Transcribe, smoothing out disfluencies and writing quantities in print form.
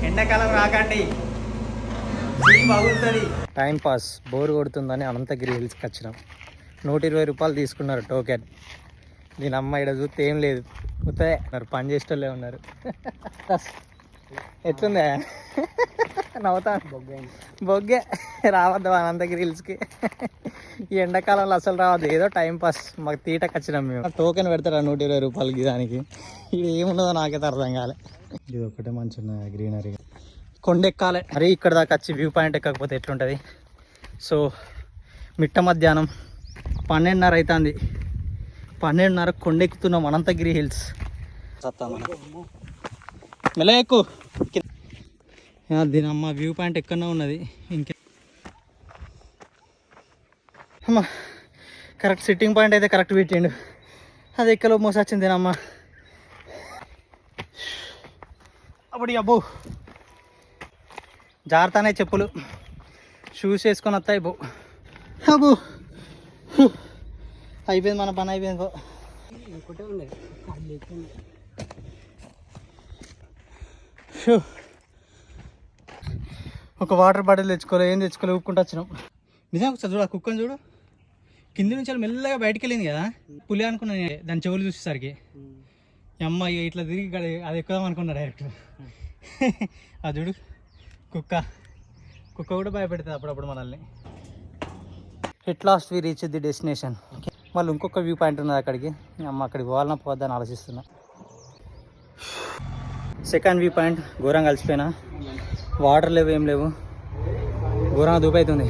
ఎండాకాలం రాకండి, బాగుంటుంది. టైం పాస్ బోర్ కొడుతుందని అనంతగిరి హిల్స్కి వచ్చినాం. 120 రూపాయలు తీసుకున్నారు టోకెన్. దీని అమ్మ ఇక్కడ చూస్తే ఏం లేదు, ఉత్తరే పని చేసేటోళ్ళే ఉన్నారు. ఎట్లుందా నవ్వుతా బొగ్గే. రావద్దు అనంతగిరి హిల్స్కి ఈ ఎండాకాలంలో అసలు రావద్దు, ఏదో టైం పాస్. మాకు తీటకు వచ్చినాం మేము. టోకెన్ పెడతారా 120 రూపాయలకి దానికి? ఇది ఏమున్నదో నాకైతే అర్థం కాలే. ఇది ఒకటే మంచిగా గ్రీనరీ. కొండెక్కాలి మరి ఇక్కడ దాకా వచ్చి వ్యూ పాయింట్ ఎక్కకపోతే ఎట్లుంటుంది? సో మిట్ట మధ్యాహ్నం 12:30 అవుతుంది. 12:30 కొండెక్కుతున్నాం అనంతగిరి హిల్స్. మెల్ల ఎక్కు. దీని అమ్మ వ్యూ పాయింట్ ఎక్కడనే ఉన్నది. ఇంకే అమ్మ కరెక్ట్ సిట్టింగ్ పాయింట్ అయితే కరెక్ట్ పెట్టిండు. అది ఎక్కలో మోసం వచ్చింది దీనమ్మ. అప్పుడు అబ్బో జాగ్రత్తనే చెప్పులు, షూస్ వేసుకొని వస్తాయి. బో అబ్బో అయిపోయింది, మన పని అయిపోయింది. బో ఒక వాటర్ బాటిల్ తెచ్చుకోలే, ఏం తెచ్చుకోలే, ఊపుకుంటూ వచ్చినాం. నిజంగా ఒకసారి చూడ కుక్కని చూడు, కింది నుంచి మెల్లగా బయటకు వెళ్ళింది కదా. పులి అనుకున్నాను దాని చెవులు చూసేసరికి. అమ్మాయి ఇట్లా తిరిగి అది ఎక్కుదాం అనుకున్నా డైరెక్ట్. అది చూడు కుక్క కూడా భయపెడుతుంది అప్పుడప్పుడు మనల్ని. At last we reach the destination. మళ్ళీ ఇంకొక వ్యూ పాయింట్ ఉన్నది అక్కడికి. అమ్మ అక్కడికి పోవాలన్నా పోద్దని ఆలోచిస్తున్నా. సెకండ్ వ్యూ పాయింట్ ఘోరంగా కలిసిపోయినా, వాటర్ లేవు ఏం లేవు, ఘోరంగా దూపైతుంది.